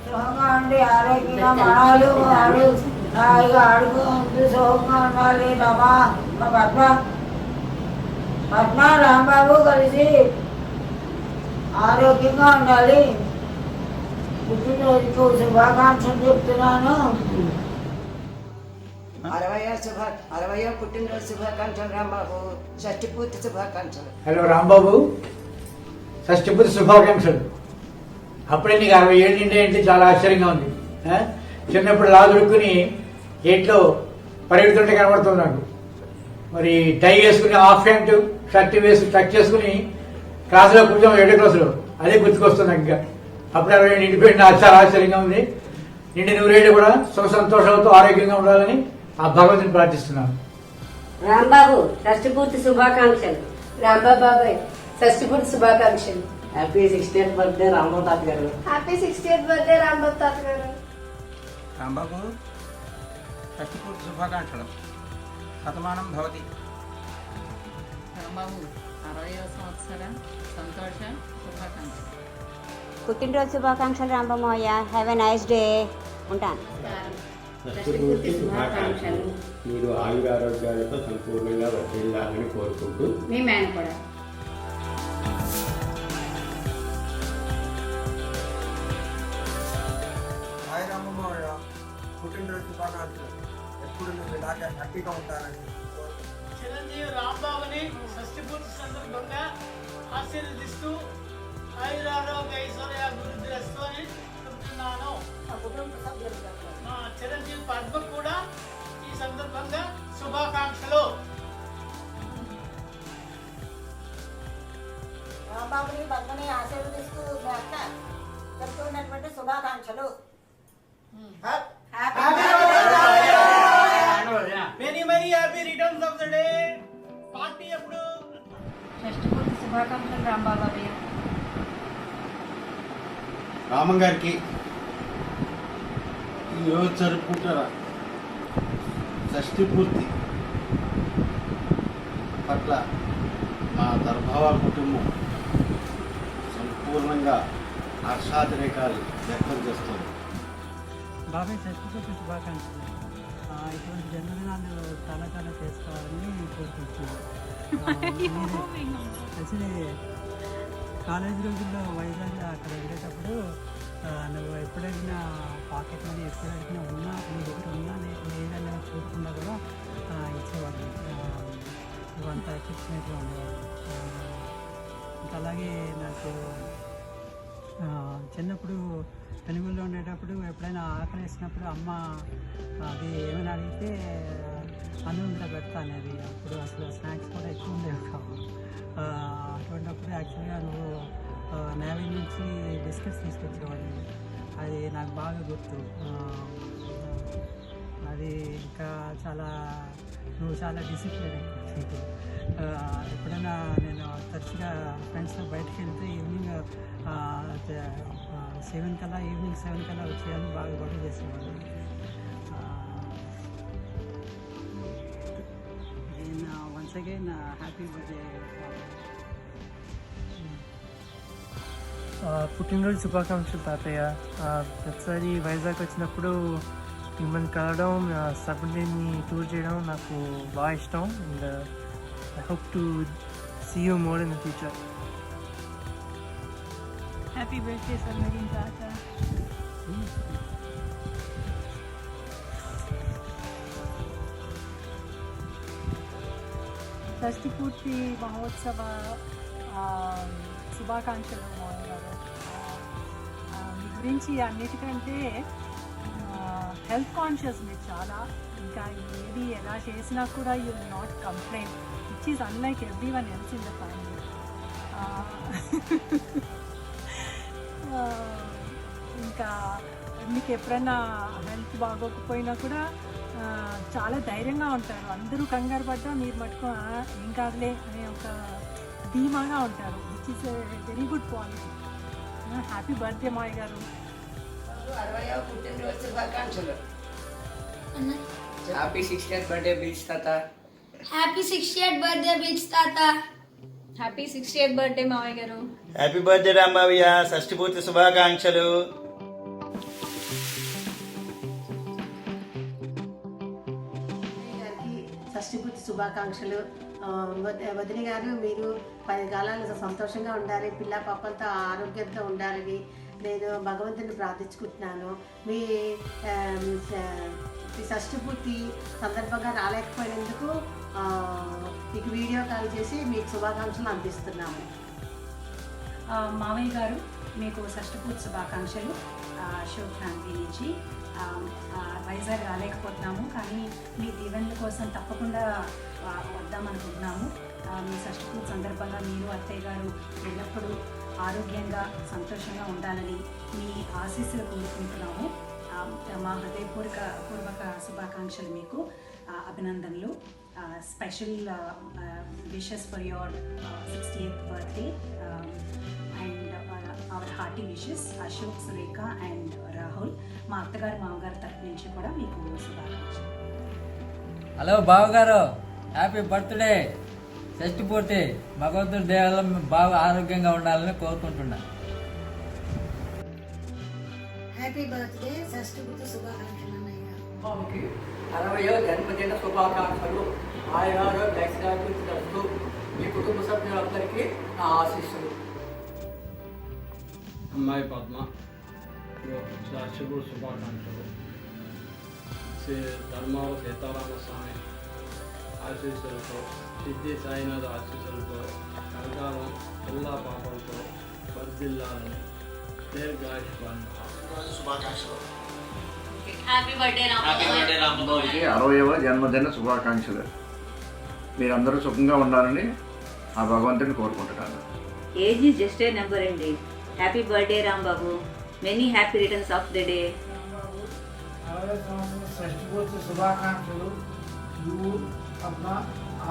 సుఖంగా ఉండి ఆరోగ్యంగా మనవాళ్ళు వాడు హాయిగా ఆడుకుంటూ సుఖంగా ఉండాలి. రమా పద్మ రాంబాబు కలిసి ఆరోగ్యంగా ఉండాలి. పుట్టినరోజుకు శుభాకాంక్షలు చెప్తున్నాను. 60వ పుట్టినరోజు శుభాకాంక్షలు రాంబాబు. షష్ఠి పూర్తి శుభాకాంక్షలు. హలో రాంబాబు, షష్ఠి పూర్తి శుభాకాంక్షలు. అప్పుడే నీకు 60 ఏళ్ళు నిండే చాలా ఆశ్చర్యంగా ఉంది. చిన్నప్పుడు లాదుడుకుని ఏట్లో పరిగెడుతుంటే కనబడుతుంది నాకు. మరి టై వేసుకుని హాఫ్ ప్యాంటు షర్ట్ వేసి టచ్ చేసుకుని క్లాసులో కూర్చోం 7వ క్లాసులో. అదే గుర్తుకొస్తుంది ఇంకా. అప్పుడు 60 ఏళ్ళు నిండిపోయింది. నాకు చాలా ఆశ్చర్యంగా ఉంది. నిండి 100 ఏళ్ళు కూడా సుఖ సంతోషాలతో ఆరోగ్యంగా ఉండాలని ఆ భగవంతుని ప్రార్థిస్తున్నాను. రాంబాబు షష్ఠి పూర్తి శుభాకాంక్షలు. రాంబాబు బాబాయ్ షష్ఠి పూర్తి శుభాకాంక్షలు. హ్యాపీ 60th బర్త్డే రాంబాబు తాత గారు. హ్యాపీ 60th బర్త్డే రాంబాబు తాత గారు. రాంబాబు షష్ఠి పూర్తి శుభాకాంక్షలు. శతమానం భవతి. రాంబాబు 60వ సంవత్సర సంతోష శుభాకాంక్షలు. పుట్టినరోజు శుభాకాంక్షలు రాంబమ్మయ్య. Have a nice day. ఉంటాను. శుభాకాంక్షలు. మీరు ఆయురారోగ్యాలతో సంపూర్ణంగా వర్తిల్లాలని కోరుకుంటూ మీ మేన కూడా. హాయ్ రామమ్మ, పుట్టినరోజు శుభాకాంక్షలు. ఎప్పుడు నువ్వు ఇలాగే హ్యాపీగా ఉంటానని. చిరంజీవి రాంబాబుని షష్ఠి పూర్తి సందర్భంగా ఆశీర్వదిస్తూ ఆయురారోగ్య ఐశ్వర్య అభివృద్ధిస్తూ అని చెప్తున్నాను. మా చిరంజీవి పద్మ కూడా ఈ సందర్భంగా శుభాకాంక్షలు. రాంబాబుని పద్మని ఆశీర్వదిస్తూ మీ అక్క చెప్తున్నటువంటి శుభాకాంక్షలు. Many many happy returns of the day. Party ఎప్పుడు? షష్ఠి పూర్తి శుభాకాంక్షలు రాంబాబు. రామం గారికి ఈరోజు జరుపుకుంటారా షష్ఠి పూర్తి పట్ల మా దర్భావ కుటుంబం సంపూర్ణంగా హర్షాతిరేకాలు వ్యక్తం చేస్తుంది. బాబాయ్ షష్ఠి పూర్తి శుభాకాంక్షలు. ఇటువంటి జన్మదినాలు చాలా చాలా చేసుకోవాలని కోరుకుంటున్నాను. యాక్చువల్లీ కాలేజ్ రోజుల్లో వైజాగ్ అక్కడ వెళ్ళేటప్పుడు నువ్వు ఎప్పుడైనా పాకెట్ మనీ ఎప్పుడైనా ఉన్నా నీ దగ్గర ఉన్నా లేదన్నా చూడకుండా కూడా ఇచ్చేవాళ్ళు. ఇవంతా ఎక్కిచ్చినట్టుగా ఉండేవాళ్ళు. ఇంకా అలాగే నాకు చిన్నప్పుడు పెనుగుల్లో ఉండేటప్పుడు ఎప్పుడైనా ఆకలి వేసినప్పుడు అమ్మ అది ఏమైనా అడిగితే అన్నంలో పెడతా అనేది. అప్పుడు అసలు స్నాక్స్ కూడా ఎక్కువ ఉండేవి కావు. అటువంటిప్పుడు యాక్చువల్గా నువ్వు నేవీ నుంచి బిస్కెట్స్ తీసుకొచ్చేవాడిని. అది నాకు బాగా గుర్తు. అది ఇంకా నువ్వు చాలా డిసిప్లిన్ అయిపోతుంది. ఎప్పుడైనా నేను తరచుగా ఫ్రెండ్స్తో బయటకు వెళ్తే ఈవినింగ్ 7 కల్లా వచ్చేయాలని బాగా గొడవ చేసేవాళ్ళు. Once again happy birthday. పుట్టినరోజు శుభాకాంక్షలు తాతయ్య. ప్రతిసారి వైజాగ్ వచ్చినప్పుడు మిమ్మల్ని కలవడం, సబ్ని టూర్ చేయడం నాకు బాగా ఇష్టం. And I hope to see you more in the future. Happy birthday submarine తాత. షష్ఠి పూర్తి మహోత్సవ శుభాకాంక్షలు మోహన్ గారు. మీ గురించి అన్నిటికంటే హెల్త్ కాన్షియస్ మీరు చాలా. ఇంకా ఏది ఎలా చేసినా కూడా you will not complaint, which is unlike every one else in the family. ఇంకా మీకు ఎప్పుడైనా హెల్త్ బాగోకపోయినా కూడా చాలా ధైర్యంగా ఉంటారు. అందరూ కంగారు పడ్డా మీరు మటుకు ఏం కాదులే అనే ఒక ధీమాగా ఉంటారు, which is very good quality. Happy birthday Maya గారు. 60వ పుట్టినరోజు శుభాకాంక్షలు. హ్యాపీ 60th బర్త్డే బీచ్ తాత. హ్యాపీ 60th బర్త్డే బీచ్ తాత. హ్యాపీ 60th బర్త్డే మావయ్య గారు. హ్యాపీ బర్త్డే రాంబాబయ్య. షష్ఠి పూర్తి శుభాకాంక్షలు. పూర్తి శుభాకాంక్షలు. వదిన గారు, మీరు 10 కాలాలు సంతోషంగా ఉండాలి, పిల్ల పాపలతో ఆరోగ్యంతో ఉండాలని నేను భగవంతుని ప్రార్థించుకుంటున్నాను. మీ షష్ఠి పూర్తి సందర్భంగా రాలేకపోయినందుకు మీకు వీడియో కాల్ చేసి మీకు శుభాకాంక్షలు అందిస్తున్నాము. మావయ్య గారు, మీకు షష్ఠపూర్తి శుభాకాంక్షలు. అశోక్ ఫ్యామిలీ నుంచి వైజాగ్ రాలేకపోతున్నాము, కానీ మీ దీవెనల కోసం తప్పకుండా వద్దామనుకుంటున్నాము. మీ షష్ఠపూర్తి సందర్భంగా మీరు అత్తయ్య గారు ఎల్లప్పుడూ ఆరోగ్యంగా సంతోషంగా ఉండాలని మీ ఆశీస్సులు కోరుకుంటున్నాము. మా హృదయపూర్వక శుభాకాంక్షలు, మీకు అభినందనలు. Special wishes for your 68th birthday and hour hearty wishes Ashok, Surekha and Rahul. మా అత్తగారు మామగారు తరపు నుంచి కూడా మీకు శుభాకాంక్షలు. హలో బావగారు, హ్యాపీ బర్త్డే. షష్ఠి పూర్తి భగవంతుడి దేవాలయం బాగా ఆరోగ్యంగా ఉండాలని కోరుకుంటున్నా. హ్యాపీ బర్త్డే, షష్ఠి పూర్తి శుభాకాంక్షలు అన్నయ్య. 60వ జన్మదిన శుభాకాంక్షలు. ఆయురారోగ్యాలు మీ కుటుంబ సభ్యులందరికీ నా ఆశీస్సులు. అమ్మాయి పద్మ షష్ఠి శుభాకాంక్షలు. ధర్మావ సీతారామస్వామి ఆశీస్సులతో, సిద్ధి సాయినాథ్ ఆశీస్సులతో కలకాలం జిల్లా పాపలతో వర్ధిల్లాలని శుభాకాంక్షలు. 60వ జన్మదిన శుభాకాంక్షలు. మీరందరూ సుఖంగా ఉండాలని ఆ భగవంతుని కోరుకుంటున్నాను. Age is just a number అండి. Happy birthday Rambabu. Many happy returns of the day. 60వ సంవత్సరం షష్ఠి పూర్తి శుభాకాంక్షలు. నువ్వు పద్మ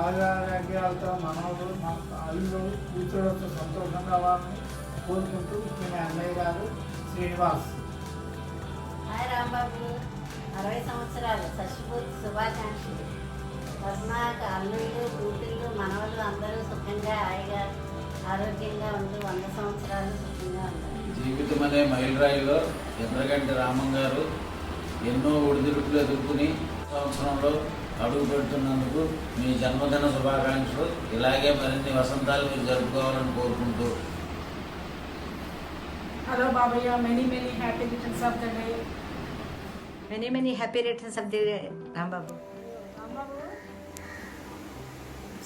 ఆరోగ్యాలతో మనవలు, అల్లుడు, కూతురుతో సంతోషంగా వాళ్ళని కోరుకుంటూ మీ అన్నయ్య గారు శ్రీనివాస్. హాయ్ రాంబాబు, 60 సంవత్సరాలు షష్ఠి పూర్తి శుభాకాంక్షలు. పద్మాక అల్లుళ్ళు, కూతుళ్ళు, మనవలు అందరూ సుఖంగా హాయిగా ఆరోగ్యంగా ఉంటూ 100 సంవత్సరాలు సుఖంగా ఉంటారు. జీవితం అనే మైలురాయిలో చంద్రగంటి రామం గారు ఎన్నో ఒడిదుడుకులు ఎదుర్కొని సంవత్సరంలో అడుగు పెడుతున్నందుకు మీ జన్మదిన శుభాకాంక్షలు. ఇలాగే మరిన్ని వసంతాలు మీరు జరుపుకోవాలని కోరుకుంటూ. హలో బాబయ్య, many happy returns of the day. Many happy returns of the day Rambabu.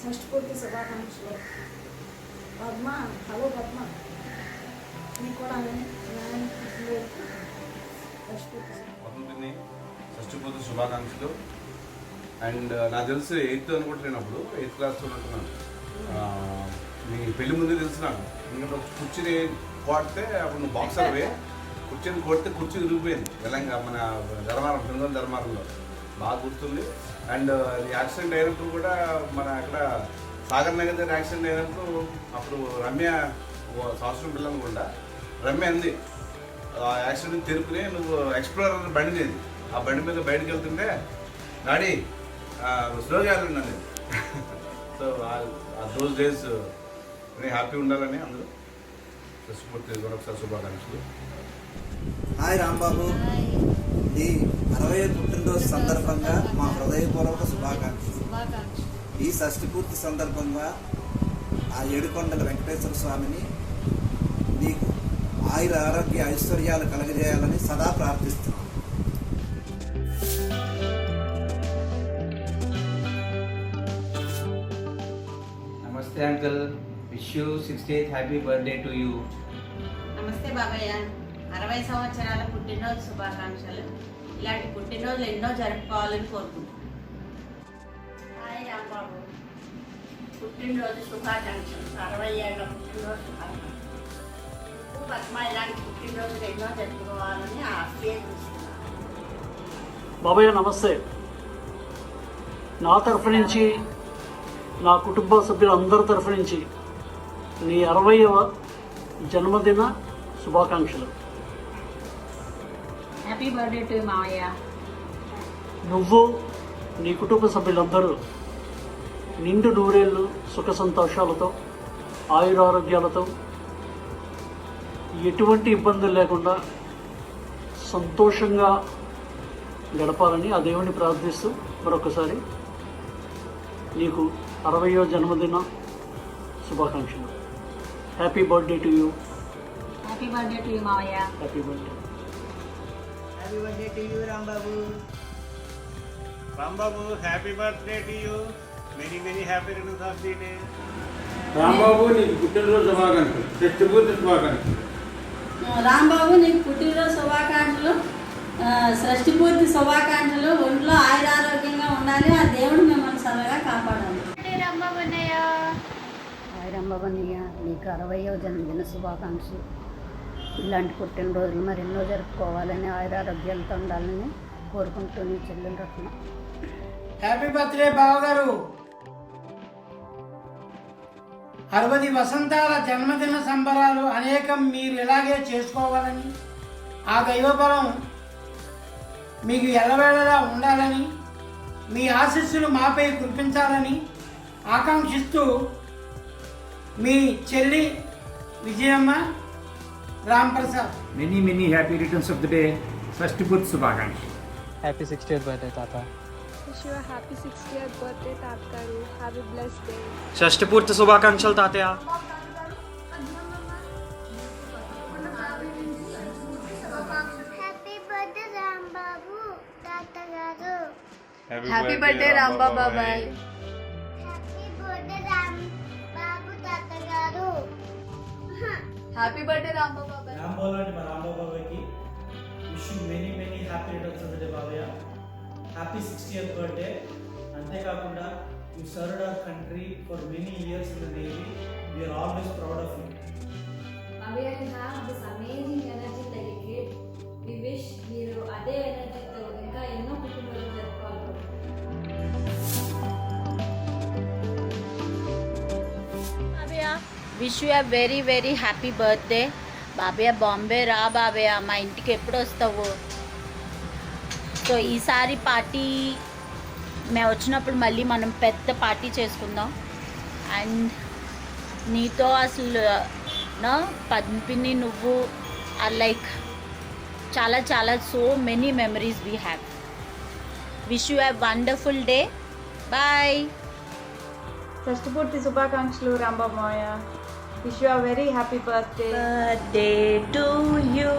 షష్ఠి పూర్తి శుభాకాంక్షలు. పద్మ, హలో పద్మ, మీకు కూడా షష్ఠి పూర్తి శుభాకాంక్షలు. అండ్ నాకు తెలిసి 8th అనుకుంటున్నాను, 8th క్లాస్ ఉన్నట్టున్నాను. మీ పెళ్లి ముందే తెలుసు నాకు. ఎందుకంటే ఒక కుర్చీని కొడితే అప్పుడు నువ్వు బాక్సర్ వే, కుర్చీని కొడితే కుర్చీ విరిగిపోయింది తెలంగాణ మన ధర్మారం, బృందం ధర్మారంలో బాగా గుర్తుంది. అండ్ యాక్సిడెంట్ అయినప్పుడు కూడా మన అక్కడ సాగర్ నగర్ దగ్గర యాక్సిడెంట్ అయినప్పుడు అప్పుడు రమ్య సంవత్సరం పిల్లలు కూడా రమ్య అంది, ఆ యాక్సిడెంట్ తెరుపుని నువ్వు ఎక్స్ప్లోరర్ బండి లేదు, ఆ బండి మీద బయటకు వెళ్తుంటే డాడీ స్లోగా వెళ్ళండి. సో దోస్ డేస్ హ్యాపీ ఉండాలని అందరూ పూర్తి మరొకసారి శుభాకాంక్షలు. హాయ్ రాంబాబు, ఈ 60వ పుట్టినరోజు సందర్భంగా మా హృదయపూర్వక శుభాకాంక్షలు. ఈ షష్ఠి పూర్తి సందర్భంగా ఆ ఏడుకొండల వెంకటేశ్వర స్వామిని నీకు ఆయుర ఆరోగ్య ఐశ్వర్యాలు కలగజేయాలని సదా ప్రార్థిస్తున్నాను. నమస్తే uncle, wish you 68th happy birthday to you. నమస్తే బాబయ్య, 60 సంవత్సరాల పుట్టినరోజు శుభాకాంక్షలు. ఇలాంటి పుట్టినరోజులు ఎన్నో జరుపుకోవాలని కోరుకుంటున్నాను. హాయ్ రాంబాబు, పుట్టినరోజు శుభాకాంక్షలు. 60 ఏళ్ళ పుట్టినరోజు శుభాకాంక్షలు. పద్మ ఇలాంటి పుట్టినరోజులు ఎన్నో జరుపుకోవాలని ఆశీర్వదిస్తున్నాను. బాబయ్య నమస్తే. నా తరఫు నుంచి, నా కుటుంబ సభ్యులందరి తరఫు నుంచి నీ 60వ జన్మదిన శుభాకాంక్షలు. హ్యాపీ బర్త్డే టు మావయ్య. నువ్వు, నీ కుటుంబ సభ్యులందరూ నిండు నూరేళ్ళు సుఖ సంతోషాలతో, ఆయురారోగ్యాలతో, ఎటువంటి ఇబ్బందులు లేకుండా సంతోషంగా గడపాలని ఆ దేవుణ్ణి ప్రార్థిస్తూ మరొకసారి నీకు 60వ జన్మదిన శుభాకాంక్షలు. Happy birthday to you. Happy birthday to you మావయ్య. Happy birthday. Happy birthday to you Rambabu. Rambabu happy birthday to you. Many many happy returns of the day. Rambabu నీకు పుట్టినరోజు శుభాకాంక్షలు. షష్ఠపూర్తి శుభాకాంక్షలు. రాంబాబు నీకు పుట్టినరోజు శుభాకాంక్షలు, షష్ఠపూర్తి శుభాకాంక్షలు. ఒంట్లో ఆయురారోగ్యంగా ఉండాలి, ఆ దేవుడు మిమ్మల్ని సరళగా కాపాడాలి. హాయ్ రాంబాబన్నయ్య, నీకు 60వ జన్మదిన శుభాకాంక్షలు. ఇలాంటి పుట్టినరోజులు మరెన్నో జరుపుకోవాలని, ఆయురారోగ్యాలతో ఉండాలని కోరుకుంటూ నీ చెల్లెలు రత్న. హ్యాపీ బర్త్డే బావగారు. 60 వసంతాల జన్మదిన సంబరాలు అనేకం మీరు ఇలాగే చేసుకోవాలని, ఆ దైవబలం మీకు ఎల్లవేళలా ఉండాలని, మీ ఆశీస్సులు మాపై కురిపించాలని ఆకాంక్షిస్తూ మీ చెల్లి Vijayamma Ramprasad. Many many happy returns of the day. షష్ఠపూర్తి శుభాకాంక్షలు. హ్యాపీ 60th బర్త్డే తాత. Wish you happy 60th birthday తాతగారు. Have a blessed day. షష్ఠపూర్తి శుభాకాంక్షలు తాతయ్య. హ్యాపీ బర్త్డే రాంబాబు బాబాయ్. హ్యాపీ బర్త్డే రాంబాబు బాబాయ్. రాంబాబు బాబాయ్కి wish you many many happy returns of the day బాబయ్య. Happy 60th birthday. అంతేకాకుండా you served our country for many years in the navy. We are always proud of you. బాబాయ్, you have this amazing energy like a kid. We wish మీరు అదే ఎనర్జీతో ఇంకా ఎన్నో పుట్టినరోజులు జరుపుకోవాలి. Wish you very very happy birthday బాబయ్య. బాంబే రా బాబయ్య, మా ఇంటికి ఎప్పుడు వస్తావు? సో ఈసారి పార్టీ మేము వచ్చినప్పుడు మళ్ళీ మనం పెద్ద పార్టీ చేసుకుందాం. అండ్ నీతో అసలు పద్మిని నువ్వు ఆర్ లైక్ చాలా చాలా so many memories we have. Wish you have wonderful day. Bye. షష్ఠపూర్తి శుభాకాంక్షలు రాంబాబు మావయ్య. Wish you very happy birthday. Birthday to you.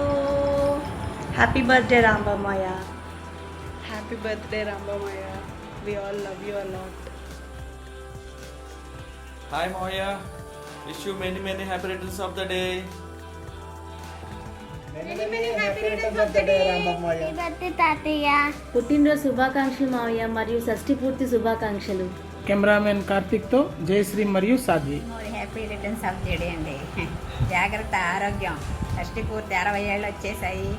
Happy birthday Rambabu మావయ్య. హ్యాపీ బర్త్డే రాంబాబు మావయ్య. We all love you a lot. Hi మావయ్య, wish you many many happy returns of the day. పుట్టినరోజు శుభాకాంక్షలు మావయ్య మరియు షష్ఠి పూర్తి శుభాకాంక్షలు. కెమెరామెన్ కార్తిక్తో జయశ్రీ మరియు Sadhvi. Happy returns of the day అండి. జాగ్రత్త, ఆరోగ్యం. షష్ఠి పూర్తి 60 ఏళ్ళు వచ్చేసాయి.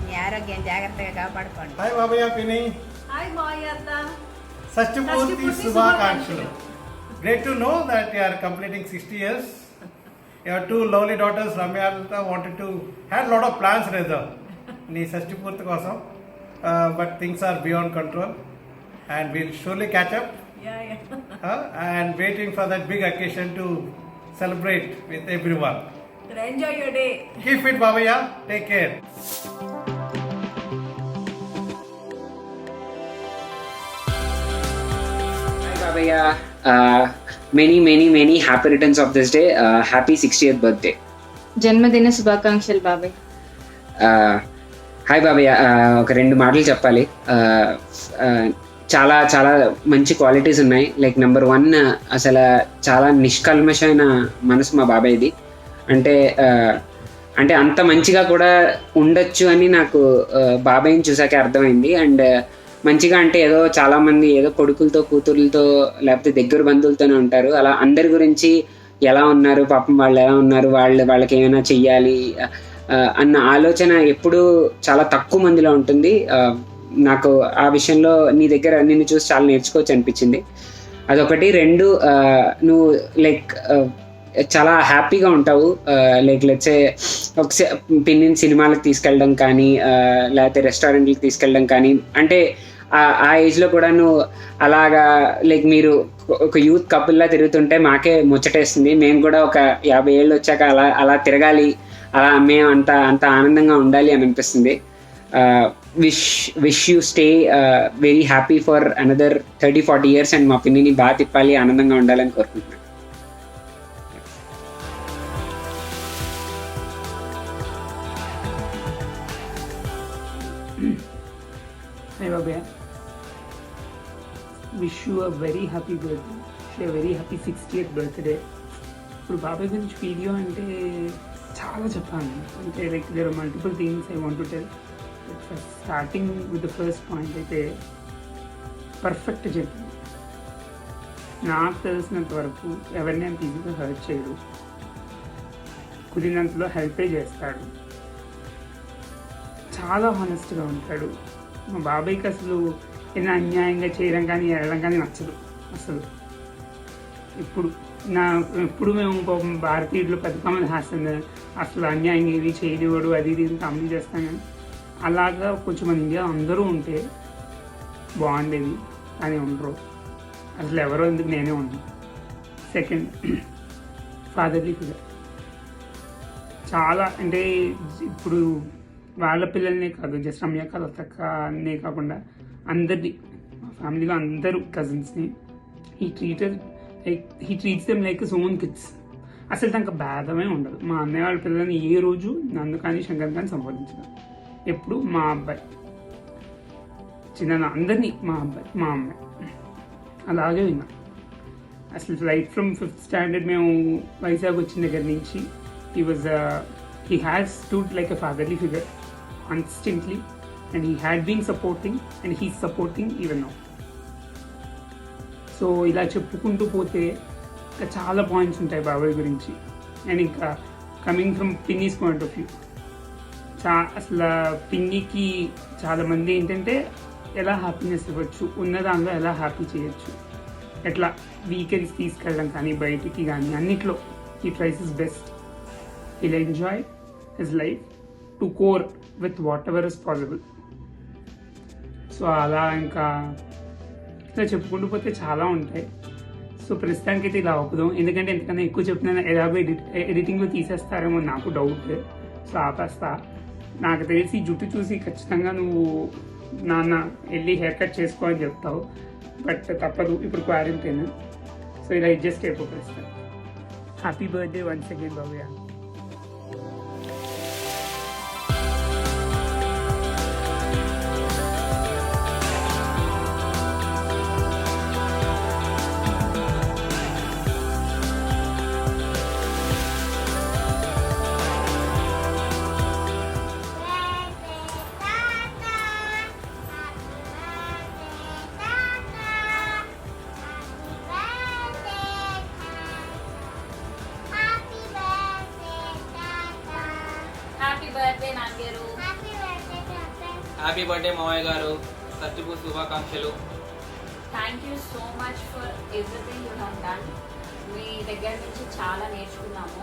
మీ ఆరోగ్యం జాగ్రత్తగా కాపాడుకోండి. హాయ్ బాబయ్య పిన్ని. హాయ్ మావయ్య అత్త. షష్ఠి పూర్తి శుభాకాంక్షలు. Great to know that you are completing 60 years. Your two lovely daughters Ramya and wanted to had a lot of plans Reza. Nee Shashti Purti kosam. But things are beyond control and we'll surely catch up. And waiting for that big occasion to celebrate with everyone. Enjoy your day. Keep fit Babaya. Take care. Babaya, many happy returns of this day. Happy 60th birthday. జన్మదిన శుభాకాంక్షలు బాబాయ్. Hi బాబయ్య, ఒక 2 మాటలు చెప్పాలి. చాలా చాలా మంచి qualities ఉన్నాయి. లైక్ నెంబర్ 1, అసలు చాలా నిష్కల్మషమైన మనసు మా బాబాయ్ది. అంటే అంత మంచిగా కూడా ఉండొచ్చు అని నాకు బాబాయ్ని చూసాకే అర్థమైంది. అండ్ మంచిగా అంటే ఏదో చాలామంది ఏదో కొడుకులతో కూతురులతో లేకపోతే దగ్గర బంధువులతోనే ఉంటారు. అలా అందరి గురించి ఎలా ఉన్నారు, పాపం వాళ్ళు ఎలా ఉన్నారు, వాళ్ళకి ఏమైనా చెయ్యాలి అన్న ఆలోచన ఎప్పుడూ చాలా తక్కువ మందిలో ఉంటుంది. నాకు ఆ విషయంలో నిన్ను చూసి చాలా నేర్చుకోవచ్చు అనిపించింది. అదొకటి. 2, నువ్వు లైక్ చాలా హ్యాపీగా ఉంటావు. లైక్ లెట్సే ఒకసారి పిన్నిని సినిమాలకు తీసుకెళ్ళడం కానీ లేకపోతే రెస్టారెంట్లకు తీసుకెళ్ళడం కానీ, అంటే ఆ ఏజ్లో కూడా నువ్వు అలాగా లైక్ మీరు ఒక యూత్ కపుల్లా తిరుగుతుంటే మాకే ముచ్చటేస్తుంది. మేము కూడా ఒక 50 ఏళ్ళు వచ్చాక అలా తిరగాలి, అలా మేము అంత ఆనందంగా ఉండాలి అని అనిపిస్తుంది. Wish you stay very happy for another 30-40 years and మా పిన్నిని బాగా తిప్పాలి, ఆనందంగా ఉండాలని కోరుకుంటున్నాను. Hi Babaya, wish you a very happy birthday, a very happy 60th birthday. ఇప్పుడు బాబాయ్ గురించి వీడియో అంటే చాలా చెప్పాను, అంటే like there are multiple things I want to tell. Starting with the first point అయితే పర్ఫెక్ట్ చెప్పింది. నాకు తెలిసినంత వరకు ఎవరిని అంత ఈజీగా హర్ట్ చేయడు, కుదిరినంతలో హెల్పే చేస్తాడు, చాలా హానెస్ట్గా ఉంటాడు. మా బాబాయ్కి అసలు ఏదైనా అన్యాయంగా చేయడం కానీ వెళ్ళడం కానీ నచ్చదు అసలు. ఎప్పుడు మేము భారతీయులు పెద్దకమల్ హాసన్ అసలు అన్యాయంగా ఏది చేయనివాడు, అది ఇది కంప్లీట్ చేస్తాం. కానీ అలాగా కొంచెం మన ఇండియా అందరూ ఉంటే బాగుండేది, కానీ ఉండరు అసలు. ఎవరో ఎందుకు నేనే ఉన్నాను. Second, fatherly figure. చాలా అంటే ఇప్పుడు వాళ్ళ పిల్లల్నే కాదు, జస్ట్ రమ్య కలతక్కనే కాకుండా అందరినీ, మా ఫ్యామిలీలో అందరూ కజిన్స్ని he treats them like his own kids. అసలు తనకు భేదమే ఉండదు. మా అన్నయ్య వాళ్ళ పిల్లల్ని ఏ రోజు నన్ను కానీ శంకర్ కానీ సంపాదించదు. ఎప్పుడు మా అబ్బాయి, చిన్న అందరినీ మా అబ్బాయి, మా అమ్మాయి అలాగే విన్నా. అసలు రైట్ ఫ్రమ్ 5th standard మేము వైజాగ్ వచ్చిన దగ్గర నుంచి he has stood like a fatherly figure constantly, and he had been supporting and he's supporting even now. So ఇలా చెప్పుకుంటూ పోతే ఇంకా చాలా పాయింట్స్ ఉంటాయి బాబాయ్ గురించి. అండ్ ఇంకా కమింగ్ ఫ్రమ్ పిన్నీస్ పాయింట్ ఆఫ్ వ్యూ, అసలు పిన్నికి చాలామంది ఏంటంటే ఎలా హ్యాపీనెస్ ఇవ్వచ్చు, ఉన్న దానిలో ఎలా హ్యాపీ చేయొచ్చు, ఎట్లా వీకెండ్స్ తీసుకెళ్ళడం కానీ బయటికి కానీ అన్నిట్లో he tries his best. He'll enjoy his life to core with whatever is possible. So అలా ఇంకా ఇలా చెప్పుకుంటూ పోతే చాలా ఉంటాయి. సో ప్రస్తుతానికి అయితే ఇలా ఆపుదాం, ఎందుకంటే ఎంతకన్నా ఎక్కువ చెప్పినా ఎలాగో ఎడిటింగ్లో తీసేస్తారేమో నాకు డౌట్. సో ఆపేస్తా. నాకు తెలిసి జుట్టు చూసి ఖచ్చితంగా నువ్వు నాన్న వెళ్ళి హెయిర్ కట్ చేసుకో అని చెప్తావు, బట్ తప్పదు, ఇప్పుడు క్వారంటైన్. సో ఇలా అడ్జస్ట్ అయిపోతాను. హ్యాపీ బర్త్డే వన్స్ అగైన్ బాబయ్య. హ్యాపీ బర్త్డే మావయ్య గారు, సత్యపూర్ శుభాకాంక్షలు. Thank you so much for everything you have done. మీ దగ్గర నుంచి చాలా నేర్చుకున్నాము.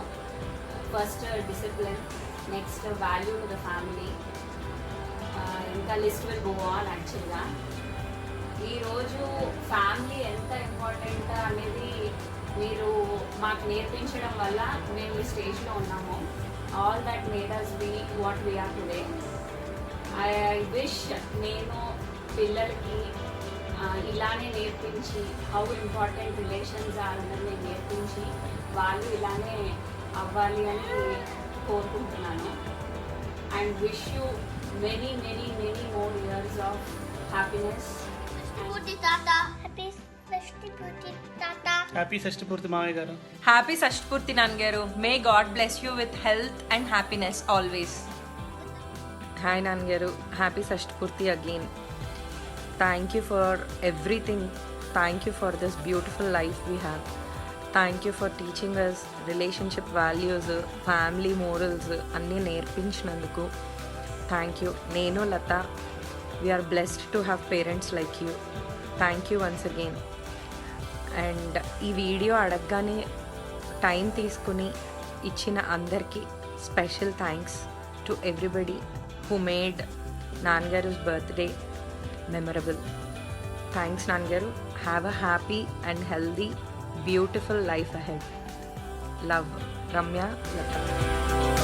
First discipline, next value to the family, ఇంకా లిస్ట్ విల్ గో ఆన్. యాక్చువల్గా ఈరోజు ఫ్యామిలీ ఎంత ఇంపార్టెంట్ అనేది మీరు మాకు నేర్పించడం వల్ల మేము ఈ స్టేజ్లో ఉన్నాము. All that made us be what we are today. I wish నేను పిల్లలకి ఇలానే నేర్పించి హౌ ఇంపార్టెంట్ రిలేషన్స్ అన్నది నేర్పించి వాళ్ళు ఇలానే అవ్వాలి అని కోరుకుంటున్నాను. And wish you many many many more years of happiness. Happy షష్ఠపూర్తి మావయ్య గారు. హ్యాపీ షష్ఠపూర్తి నాన్నగారు. May God bless you with health and happiness always. Hi నాన్నగారు, హ్యాపీ షష్ఠపూర్తి again. Thank you for everything. Thank you for this beautiful life we have. Thank you for teaching us relationship values, family morals అన్నీ నేర్పించినందుకు thank you. నేను Latha, we are blessed to have parents like you. Thank you once again. And ఈ video అడగగానే time తీసుకుని ఇచ్చిన అందరికీ special thanks to everybody who made Nangaru's birthday memorable. Thanks Nangaru. Have a happy and healthy, beautiful life ahead. Love, Ramya Lata.